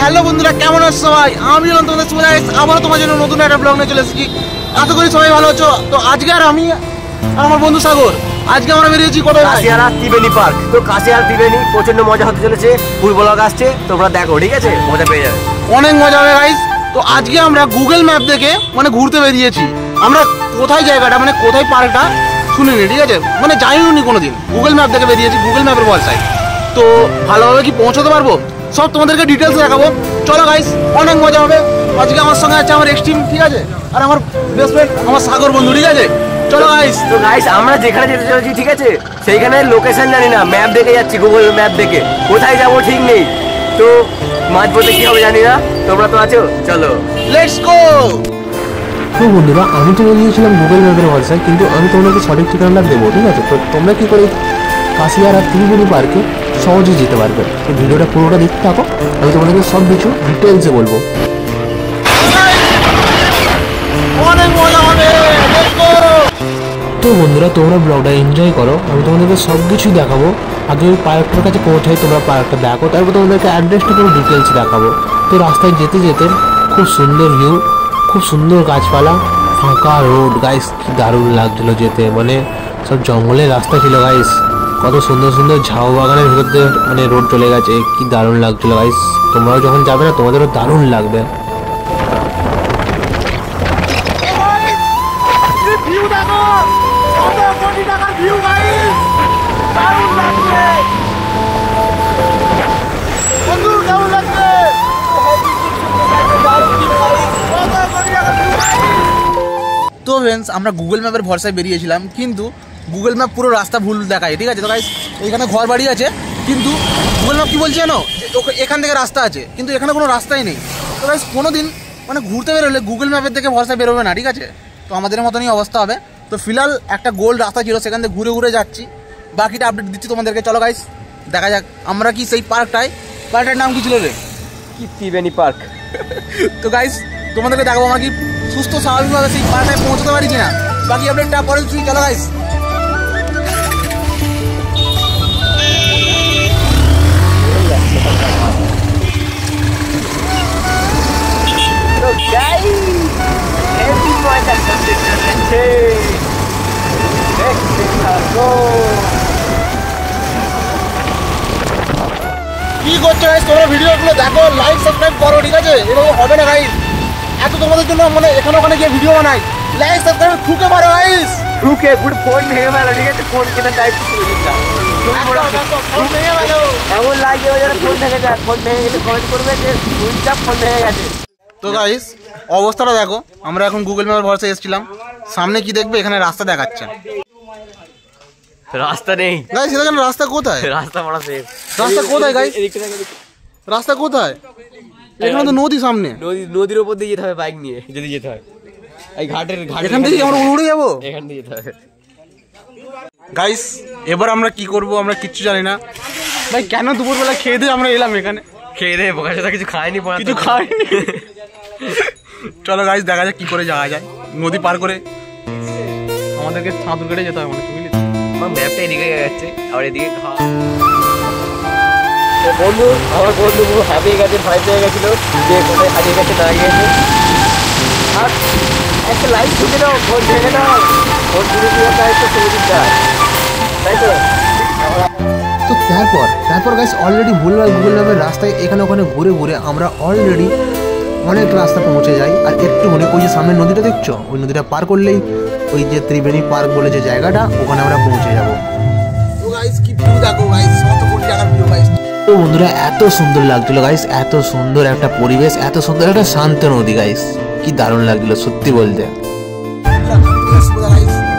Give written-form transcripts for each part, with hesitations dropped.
Hello বন্ধুরা, কেমন আছো সবাই? আমি তোমাদের সুমন আবারও তোমার জন্য নতুন একটা ব্লগ নিয়ে চলে এসেছি। আশা করি সবাই ভালো আছো। তো আজকে আর আমি আর আমার বন্ধু সাগর আজকে আমরা বেরিয়েছি কোথায়? কাশিয়ারা ত্রিবেণী পার্ক। তো কাশিয়ারা ত্রিবেণী প্রচন্ড মজা হতে চলেছে। ফুল ব্লগ আসছে, তোমরা দেখো, ঠিক আছে? মজা পেয়ে যাবে, অনেক মজা হবে গাইস। তো আজকে আমরা গুগল ম্যাপ দেখে ঘুরতে বেরিয়েছি। আমরা কোথায় জায়গাটা কোথায় পার্কটা শুনিনি, ঠিক আছে? যাইনি কোনোদিন। গুগল ম্যাপ দেখে বেরিয়েছি, গুগল ম্যাপের ভরসায়। তো ভালোভাবে কি পৌঁছতে পারবো সব তোমাদেরকে ডিটেলস দেখাবো। চলো গাইস, অনেক মজা হবে। আজকে আমার সঙ্গে আছে আমার এক্সট্রিম, ঠিক আছে, আর আমার বেস্ট ফ্রেন্ড আমার সাগর বন্ধু, ঠিক আছে? চলো গাইস। তো গাইস আমরা যেখানে যেতে চলেছি, ঠিক আছে, সেইখানে লোকেশন জানি না, ম্যাপ দেখে যাচ্ছি, গুগল ম্যাপ দেখে কোথায় যাবো ঠিক নেই। তো মাঝপথে কি হবে জানি না, তোমরা তো আছো, চলো লেটস গো। তো বন্ধুরা, আমি তো গিয়েছিলাম গুগল ম্যাপের ভরসায়, কিন্তু আমি তোমাদেরকে সঠিক ঠিকানাটা দেবো, ঠিক আছে? তো তোমরা কি করে কাশিয়ারা ত্রিবেণী পার্কে সহজে যেতে পারবে। তো ভিডিওটা পুরোটা দেখতে থাকো, আমি তোমাদেরকে সব কিছু ডিটেলসে বলবো। অনেক মজা হবে, লেটস গো। তো বন্ধুরা, তোমরা ব্লগটা এনজয় করো, আমি তোমাদেরকে সব কিছুই দেখাবো। আগে ওই পার্কটার কাছে পৌঁছাই, তোমরা পার্কটা দেখো, তারপর তোমাদেরকে অ্যাড্রেসটা পুরো ডিটেলস দেখাবো। তো রাস্তায় যেতে যেতে খুব সুন্দর ভিউ, খুব সুন্দর গাছপালা, ফাঁকা রোড গাইস, কি দারুণ লাগছিলো যেতে। সব জঙ্গলের রাস্তা ছিল গাইস, কত সুন্দর সুন্দর ঝাউ বাগানের ভিতর দিয়ে রোড চলে গেছে, কি দারুণ লাগছিল গাইস। তোমরাও যখন যাবে না, তোমাদেরও দারুণ লাগবে। তো ফ্রেন্ডস, আমরা গুগল ম্যাপের ভরসায় বেরিয়েছিলাম, কিন্তু গুগল ম্যাপ পুরো রাস্তা ভুল দেখায়, ঠিক আছে? তো গাইস, এখানে ঘর বাড়ি আছে, কিন্তু গুগল ম্যাপ কি বলছে জানো, এখান থেকে রাস্তা আছে, কিন্তু এখানে কোনো রাস্তাই নেই। তো গাইস, কোনো দিন ঘুরতে বেরোলে গুগল ম্যাপের থেকে ভরসায় বেরোবে না, ঠিক আছে? তো আমাদের মতনই অবস্থা হবে। তো ফিলহাল একটা গোল রাস্তা ছিল, সেখান থেকে ঘুরে ঘুরে যাচ্ছি, বাকিটা আপডেট দিচ্ছি তোমাদেরকে। চলো গাইস, দেখা যাক আমরা কি সেই পার্কটার নাম কি ছিল রে? কি ত্রিবেণী পার্ক। তো গাইস, তোমাদেরকে দেখাবো আমরা কি সুস্থ স্বাভাবিকভাবে সেই পার্কটায় পৌঁছতে পারি কিনা। বাকি আপডেটটা পরে দিচ্ছি, চলো গাইস। তো গাইস হেভি মজা করতে চলেছে, দেখতে থাকো। কি করছো গাইস? তোমরা ভিডিওগুলো দেখো, লাইক সাবস্ক্রাইব করো, ঠিক আছে? এরকম হবে না গাইস, এত তোমাদের জন্য এখানে ওখানে গিয়ে ভিডিও বানাই। লাইক সাবস্ক্রাইব ঠুকে মারো গাইস, ঠুকে পুরো ফোন ভেঙে ফেলো, ঠিক আছে? ফোন কেটে টাইপ করে দিচ্ছি, এমন লাগে ওই ফোন ভেঙে যায়, ফোন ভেঙে গেলে কমেন্ট করবে যে সুইচ অফ, ফোন ভেঙে গেছে। তো গাইস, অবস্থাটা দেখো, আমরা এখন গুগল ম্যাপের ভরসায় এসেছিলাম, সামনে কি দেখবে, এখানে রাস্তা দেখাচ্ছে, রাস্তা নেই গাইস। এটা কেন? রাস্তা কোথায়? রাস্তা বড় সেফ। রাস্তা কোথায় গাইস? রাস্তা কোথায়? এখানে তো নদী সামনে, নদীর উপর দিয়ে যেতে হবে বাইক নিয়ে, যদি যেতে হয় এই ঘাটের এখান থেকে আমরা উড়ে যাবো, এখান দিয়ে যেতে হবে। গাইস এবার আমরা কি করব আমরা কিচ্ছু জানি না ভাই। কেন দুপুরবেলা খেয়ে দিয়ে আমরা এলাম এখানে? খেয়ে দে বোকা সাথে কিছু খাইনি, কিছু খাইনি। চলো গাইস, দেখা যাক কি করে যাওয়া যায়। নদী পার করে আমাদেরকে সাঁতুর কেটে যেতে হবে মনে হচ্ছে, বুঝলি? আমার ম্যাপটা এদিকে যাচ্ছে, আবার এদিকে খাওয়া। বন্ধু, আমার বন্ধু পুরো হারিয়ে গেছে, ভয় পেয়ে গেছিল যে কোথায় হারিয়ে গেছে না গিয়েছে। আর একটা লাইট ঢুকে দাও, ফোন ভেঙে দাও, ফোন ঘুরে দিয়ে একটা সুবিধা, তাই তো? তো তারপর গাইস, অলরেডি ভুলভাল গুগল ম্যাপের রাস্তায় এখানে ওখানে ঘুরে ঘুরে আমরা অলরেডি অনেক রাস্তা পৌঁছে যাই। আর একটু ওই যে সামনে নদীটা দেখছো, ওই নদীটা পার করলেই ওই যে ত্রিবেণী পার্ক বলে যে জায়গাটা, ওখানে আমরা পৌঁছে যাবো। তো গাইস, কি ভিউ দেখো গাইস, কত কোটি টাকার ভিউ গাইস। তো বন্ধুরা, এত সুন্দর লাগছিল গাইস, এত সুন্দর একটা পরিবেশ, এত সুন্দর একটা শান্ত নদী গাইস, কি দারুণ লাগছিল সত্যি বলতে।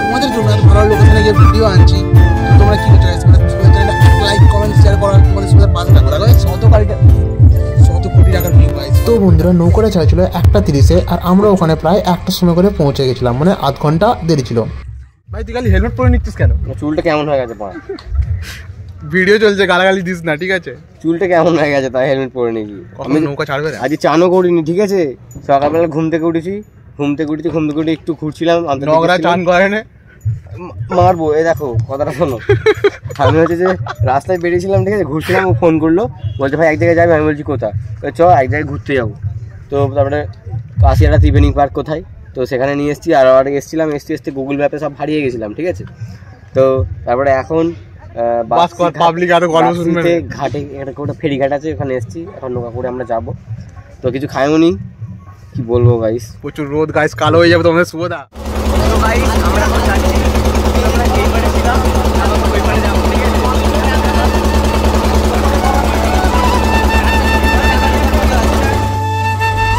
তোমাদের জন্য ভালো লোকেশনে গিয়ে ভিডিও আনছি, তোমরা কি করছো গাইস? লাইক কমেন্ট শেয়ার করার তোমাদের সাথে পাশে থাকো গাইস। কত কোটি টাকার ভিউ গাইস। তো বন্ধুরা, নৌকাটা ছাড়ছিল 1:30-এ, আর আমরা ওখানে প্রায় 1টার সময় করে পৌঁছে গেছিলাম, আধ ঘন্টা দেরি ছিল। ভাই তুই খালি হেলমেট পরে নিচ্ছিস কেন? চুলটা কেমন হয়ে গেছে পা? ভিডিও চলছে, গালাগালি দিস না, ঠিক আছে? চুলটা কেমন হয়ে গেছে তাই হেলমেট পরে নাকি? আমি নৌকা ছাড়বে না, আজ চানও করিনি, ঠিক আছে? সকালবেলা ঘুম থেকে উঠে একটু ঘুরছিলাম, নগরা চান করে না, মারবো। এই দেখো কথাটা শোনো, আমি হচ্ছে যে রাস্তায় বেরিয়েছিলাম, ঠিক আছে, ঘুরছিলাম, ও ফোন করলো, বলছে ভাই এক জায়গায় যাবে। আমি বলছি কোথায়? চ এক জায়গায় ঘুরতে যাবো। তো তারপরে কাশিয়ারা ত্রিবেণী পার্ক কোথায়, তো সেখানে নিয়ে এসেছি। আর এসেছিলাম, এসতে গুগল ম্যাপে সব হারিয়ে গেছিলাম, ঠিক আছে। তো তারপরে এখন ঘাটে একটা ফেরিঘাট আছে, ওখানে এসেছি, এখন নৌকা করে আমরা যাবো। তো কিছু খাইও নি, কি বলবো গাইস, প্রচুর রোদ গাইস, কালো হয়ে যাবে তোমাদের শুভদা। তো গাইস আমরা এখন যাচ্ছি, আমরা এই পারে ছিলাম, এখন ওই পারে যাবো, ঠিক আছে।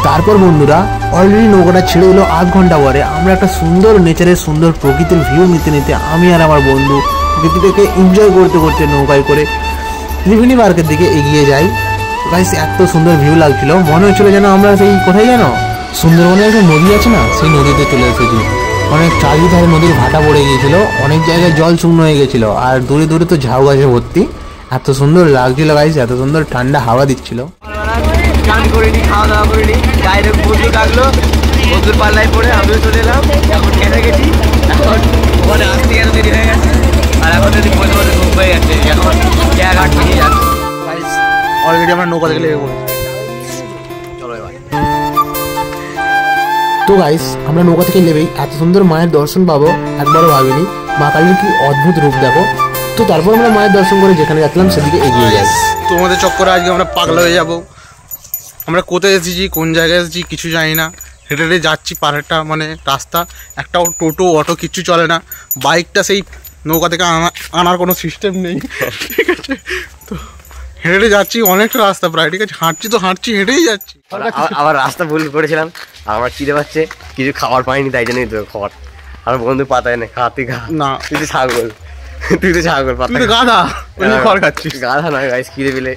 তারপর বন্ধুরা অলরেডি নৌকাটা ছেড়ে দিল আধ ঘন্টা পরে। আমরা একটা সুন্দর নেচারের সুন্দর প্রকৃতির ভিউ নিতে নিতে আমি আর আমার বন্ধু প্রকৃতিটাকে এনজয় করতে করতে নৌকায় করে ত্রিবেণী পার্কের দিকে এগিয়ে যাই। গাইস এত সুন্দর ভিউ লাগছিল, মনে হচ্ছিল যেন আমরা সেই কোথায় জানো, সুন্দরবনে একটা নদী আছে না, সেই নদীতে চলে এসেছি। অনেক চারিধারে নদীর ভাটা পড়ে গিয়েছিল, অনেক জায়গায় জল শূন্য হয়ে গেছিল, আর দূরে দূরে তো ঝাউ গাছে ভর্তি। এত সুন্দর লাগছিল গাইস, এত সুন্দর ঠান্ডা হাওয়া দিচ্ছিল। গান করিনি, খাওয়া দাওয়া করিনি, গায়ে বন্ধু ডাকলো, বন্ধুর পাল্লায় পড়ে আমিও চলে এলাম। এখন কেটে গেছি, এখন ওখানে আসতে গেলে দেরি হয়ে গেছে, আর এখন যদি বলতে বলতে ঘুম হয়ে গেছে, এখন ঘাট নিয়ে যাচ্ছে। গাইস অলরেডি আমরা নৌকা থেকে লেগে পড়েছি, চলো এবার। তো গাইস আমরা নৌকা থেকে নেবেই এত সুন্দর মায়ের দর্শন পাবো একবারও ভাবিনি। মা কালীর কি অদ্ভুত রূপ দেখো। তো তারপর আমরা মায়ের দর্শন করে যেখানে যাচ্ছিলাম সেদিকে এগিয়ে যাই। তোমাদের চক্করে আজকে আমরা পাগলা হয়ে যাব। আমরা কোথায় এসেছি, কোন জায়গায় এসেছি কিছু জানি না, হেঁটে হেঁটে যাচ্ছি। পাহাড়টা মানে রাস্তা, একটাও টোটো অটো কিচ্ছু চলে না। বাইকটা সেই নৌকা থেকে আনার কোনো সিস্টেম নেই, ঠিক আছে। তো হেঁটে হেঁটে যাচ্ছি, অনেকটা রাস্তা প্রায়, ঠিক আছে। হাঁটছি হেঁটেই যাচ্ছি। আবার রাস্তা ভুল করেছিলাম, আমার চিড়ে পাচ্ছে, কিছু খাবার পাইনি, তাই জন্যই তো খড়। আমার বন্ধু পাতায় না, খাওয়াতে না, তুই তো ছাগল, তুই তো ছাগল, তুই তো গাধা, খড় খাচ্ছিস। গাধা নয় গাইস, খিদে পেলে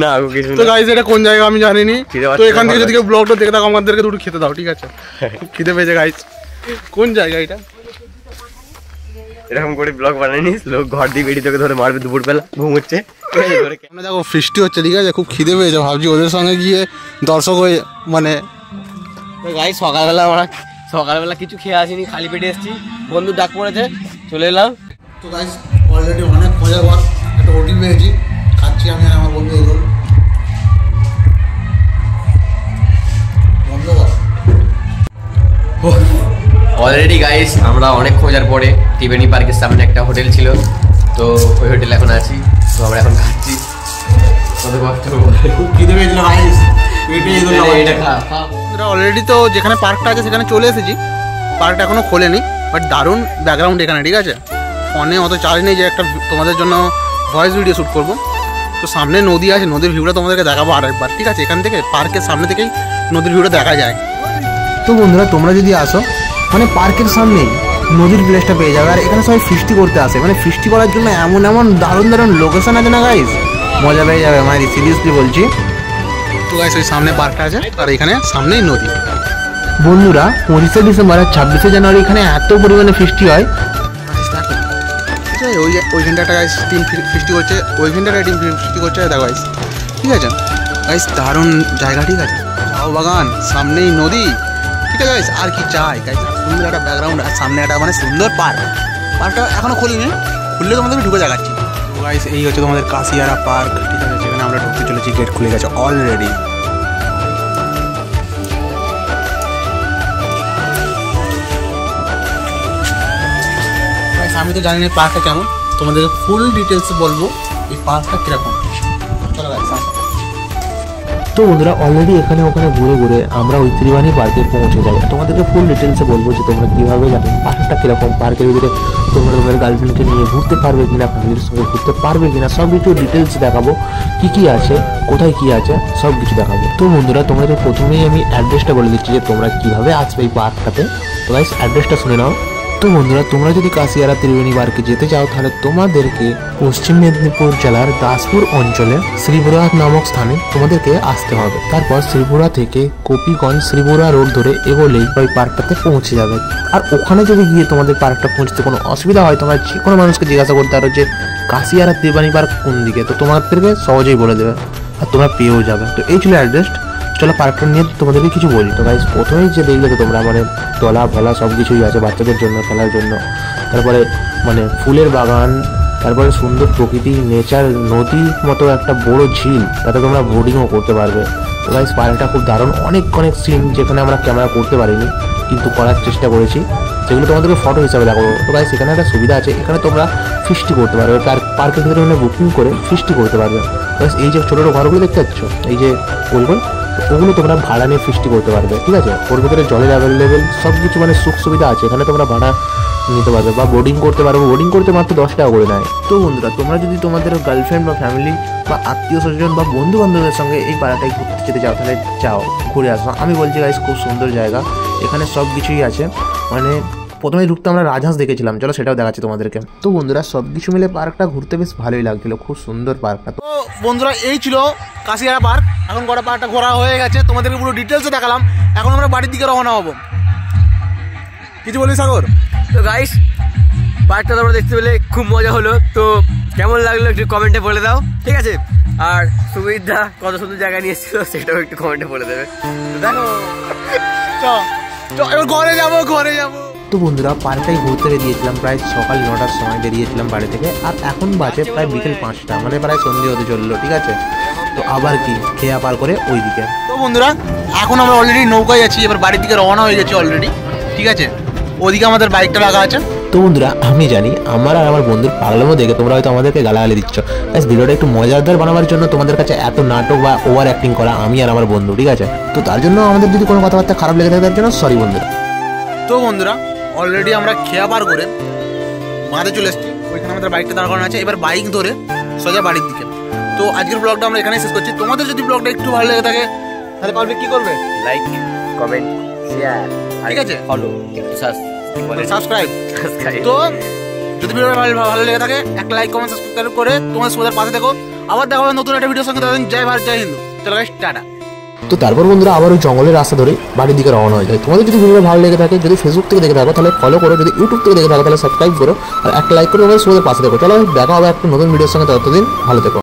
না কিছু। তো গাইস এটা কোন জায়গা আমি জানিনি, তো এখান থেকে যদি ব্লগটা দেখে থাকো আমাদেরকে দুটো খেতে দাও, ঠিক আছে। খিদে পেয়েছে গাইস। কোন জায়গা এটা? এরকম করে ব্লগ বানাইনিস, লোক ঘর দিয়ে বেরিয়ে তোকে ধরে মারবে দুপুরবেলা, ঘুম হচ্ছে। দেখো বৃষ্টি হচ্ছে, ঠিক আছে, খুব খিদে পেয়েছে, ভাবছি ওদের সঙ্গে গিয়ে দর্শক হয়ে মানে গাইস সকালবেলা কিছু খেয়ে আসিনি, খালি পেটে এসেছি, বন্ধু ডাক পড়েছে, চলে এলাম। তো গাইস অলরেডি অনেক মজার পর একটা হোটেল পেয়েছি, খাচ্ছি আমি আর আমার বন্ধু। এগুলো অলরেডি গাইস আমরা অনেক খোঁজার পরে ত্রিবেণী পার্কের সামনে একটা হোটেল ছিল, তো ওই হোটেলে এখন আছি। তো আমরা এখন খাচ্ছি, কত কষ্ট, খুব খিদে পেয়েছিল গাইস, এটা খা। অলরেডি তো যেখানে পার্কটা আছে সেখানে চলে এসেছি। পার্কটা এখনো খোলেনি, বাট দারুণ ব্যাকগ্রাউন্ড এখানে, ঠিক আছে। ফোনে অত চার্জ নেই যে একটা তোমাদের জন্য ভয়েস ভিডিও শ্যুট করবো। তো সামনে নদী আছে, নদীর ভিউটা তোমাদেরকে দেখাবো আরেকবার, ঠিক আছে। এখান থেকে পার্কের সামনে থেকেই নদীর ভিউটা দেখা যায়। তো বন্ধুরা তোমরা যদি আসো মানে পার্কের সামনেই নদীর প্লেসটা পেয়ে যাবে। আর এখানে সবাই ফিস্টি করতে আসে, মানে ফিস্টি করার জন্য এমন এমন দারুণ দারুণ লোকেশন আছে না গাইস, মজা পেয়ে যাবে, মানে সিরিয়াসলি বলছি। তো গাইস ওই সামনে পার্কটা আছে, আর এখানে সামনেই নদী। বন্ধুরা 25শে ডিসেম্বর আর 26শে জানুয়ারি এখানে এত পরিমাণে ফিস্টি হয়। ওইখানটা একটা গাইস টিম ফিস্টি করছে, ওইখানটা টিম ফিস্টি করছে, দেখো গাইস, ঠিক আছে। গাইস দারুণ জায়গা, ঠিক আছে, ঝাউ বাগান, সামনেই নদী, ঠিক আছে গাইস। আর কি চাই গাইস, সুন্দর একটা ব্যাকগ্রাউন্ড, আর সামনে একটা মানে সুন্দর পার্কটা এখনো খুলিনি, খুললে তোমাদেরকে ঢুকে দেখাচ্ছি। তো গাইস এই হচ্ছে তোমাদের কাশিয়ারা পার্ক, ঠিক আছে, যেখানে আমরা ঢুকতে চলেছি। গেট খুলে গেছে অলরেডি। আমি তো জানি না পার্কটা কেমন, তোমাদেরকে ফুল ডিটেলসে বলবো এই পার্কটা কিরকম। তো বন্ধুরা অলরেডি এখানে ওখানে ঘুরে ঘুরে আমরা ওই ত্রিবেণী পার্কে পৌঁছে যাই। তোমাদেরকে ফুল ডিটেলসে বলবো যে তোমরা কীভাবে যাবে, পার্কটা কীরকম, পার্কের ভিতরে তোমরা তোমাদের গার্লফ্রেন্ডকে নিয়ে ঘুরতে পারবে কিনা, ফ্যামিলির সঙ্গে ঘুরতে পারবে কিনা, সব কিছু ডিটেলস দেখাবো। কী আছে, কোথায় কী আছে, সব কিছু দেখাবো। তো বন্ধুরা তোমাদের প্রথমেই আমি অ্যাড্রেসটা বলে দিচ্ছি যে তোমরা কীভাবে আসবে এই পার্কটাতে। তো গাইস অ্যাড্রেসটা শুনে নাও। তো বন্ধুরা তোমরা যদি কাশিয়ারা ত্রিবেণী পার্কে যেতে চাও তাহলে তোমাদেরকে পশ্চিম মেদিনীপুর জেলার দাসপুর অঞ্চলে শ্রীপুরা নামক স্থানে তোমাদেরকে আসতে হবে। তারপর শ্রীপুরা থেকে কপিগঞ্জ শ্রীপুরা রোড ধরে এগোলেই ওই পার্কটাতে পৌঁছে যাবে। আর ওখানে যদি গিয়ে তোমাদের পার্কটা পৌঁছতে কোনো অসুবিধা হয়, তোমরা যে কোনো মানুষকে জিজ্ঞাসা করতে পারো যে কাশিয়ারা ত্রিবেণী পার্ক কোন দিকে, তো তোমাদেরকে সহজেই বলে দেবে আর তোমরা পেয়েও যাবে। তো এই ছিল অ্যাড্রেস। চলো পার্কটা নিয়ে তোমাদেরকে কিছু বলি। তো গাইস প্রথমেই যে দেখলে তো তোমরা মানে তলা ফলা সব কিছুই আছে বাচ্চাদের জন্য খেলার জন্য, তারপরে মানে ফুলের বাগান, তারপরে সুন্দর প্রকৃতি, নেচার, নদী মতো একটা বড় ঝিল, তাতে তোমরা বোটিংও করতে পারবে। তো গাইস পার্কটা খুব দারুণ, অনেক সিন যেখানে আমরা ক্যামেরা করতে পারিনি কিন্তু করার চেষ্টা করেছি, সেগুলো তোমাদেরকে ফটো হিসাবে দেখাবো। তো গাইস এখানে একটা সুবিধা আছে, এখানে তোমরা ফিস্টি করতে পারবে, পার্কের ভিতরে মানে বুকিং করে ফিস্টি করতে পারবে। গাইস এই যে ছোটো ছোটো ঘরগুলো দেখতে পাচ্ছ, এই যে গোল, ওগুলো তোমরা ভাড়া নিয়ে ফিস্টি করতে পারবে, ঠিক আছে। ওর ভিতরে জলের অ্যাভেলেবেল সব কিছু মানে সুখ সুবিধা আছে, এখানে তোমরা ভাড়া নিতে পারবে বা বোর্ডিং করতে পারবে। বোর্ডিং করতে মাত্র 10 টাকা করে নেয়। তো বন্ধুরা তোমরা যদি তোমাদের গার্লফ্রেন্ড বা ফ্যামিলি বা আত্মীয় স্বজন বা বন্ধু বান্ধবের সঙ্গে এই পাড়াটায় ঘুরতে যেতে চাও, তাহলে যাও ঘুরে আসো। আমি বলছি গাইস খুব সুন্দর জায়গা, এখানে সব কিছুই আছে। মানে প্রথমে ঢুকতে আমরা রাজহাঁস দেখেছিলাম, চলো সেটাও দেখাচ্ছি তোমাদেরকে। তো বন্ধুরা সব কিছু মিলে পার্কটা ঘুরতে বেশ ভালোই লাগছিল, খুব সুন্দর পার্কটা। তো বন্ধুরা এই ছিল কাশিয়ারা পার্ক। এখন গোটা পার্কটা ঘোরা হয়ে গেছে, তোমাদেরকে পুরো ডিটেলসে দেখালাম। এখন আমরা বাড়ির দিকে রওনা হবো। কিছু বলি সাগর? তো গাইস পার্কটা তোমরা দেখতে পেলে খুব মজা হলো। তো কেমন লাগলো একটু কমেন্টে বলে দাও, ঠিক আছে। আর সুবিধা কত সুন্দর জায়গায় নিয়ে এসেছিল সেটাও একটু কমেন্টে বলে দেবে। তো দেখো এবার ঘরে যাবো। তো বন্ধুরা পার্কটাই ঘুরতে বেরিয়েছিলাম, প্রায় সকাল 9টার সময় বেরিয়েছিলাম বাড়ি থেকে, আর এখন বাজে প্রায় বিকেল 5টা, মানে প্রায় সন্ধে হতে চললো, ঠিক আছে। তো আবার কি খেয়া পার করে ওই দিকে। তো বন্ধুরা এখন আমরা অলরেডি নৌকায় আছি, এবার বাড়ির দিকে রওনা হয়ে গেছি অলরেডি, ঠিক আছে। ওদিকে আমাদের বাইকটা লাগা আছে। তো বন্ধুরা আমি জানি আমার আর আমার বন্ধুর পাগলামো দেখে তোমরা হয়তো আমাদেরকে গালাগালি দিচ্ছ। ভিডিওটা একটু মজাদার বানাবার জন্য তোমাদের কাছে এত নাটক বা ওভার অ্যাক্টিং করা আমি আর আমার বন্ধু, ঠিক আছে। তো তার জন্য আমাদের যদি কোনো কথাবার্তা খারাপ লেগে থাকে তার জন্য সরি বন্ধুরা। তো বন্ধুরা অলরেডি আমরা খেয়া পার করে বাঁধে চলে এসেছি, ওইখানে আমাদের বাইকটা দাঁড় করানো আছে। এবার বাইক ধরে সোজা বাড়ির দিকে। তো আজকের ব্লগটা আমরা এখানে শেষ করছি। তোমাদের যদি ব্লগটা একটু ভালো লেগে থাকে তাহলে পারবে কি করবে? লাইক, কমেন্ট, শেয়ার, ঠিক আছে, ফলো, সাবস্ক্রাইব। তো যদি ভিডিওটা ভালো লেগে থাকে একটা লাইক, কমেন্ট, সাবস্ক্রাইব করে তোমাদের সবার পাশে দেখো। আবার দেখা হবে নতুন একটা ভিডিওর সঙ্গে। জয় ভারত, জয় হিন্দু। চলো গাইস টাটা। তো তারপর বন্ধুরা আবার ওই জঙ্গলের রাস্তা ধরে বাড়ির দিকে রওনা হয়ে যায়। তোমাদের যদি ভিডিওটা ভালো লেগে থাকে, যদি ফেসবুক থেকে দেখে থাকো তাহলে ফলো করো, যদি ইউটিউব থেকে দেখে থাকো তাহলে সাবস্ক্রাইব করো, আর একটা লাইক করে তোমাদের সবার পাশে দেখো। চলো দেখা হবে একটা নতুন ভিডিওর সঙ্গে, ততদিন ভালো থেকো।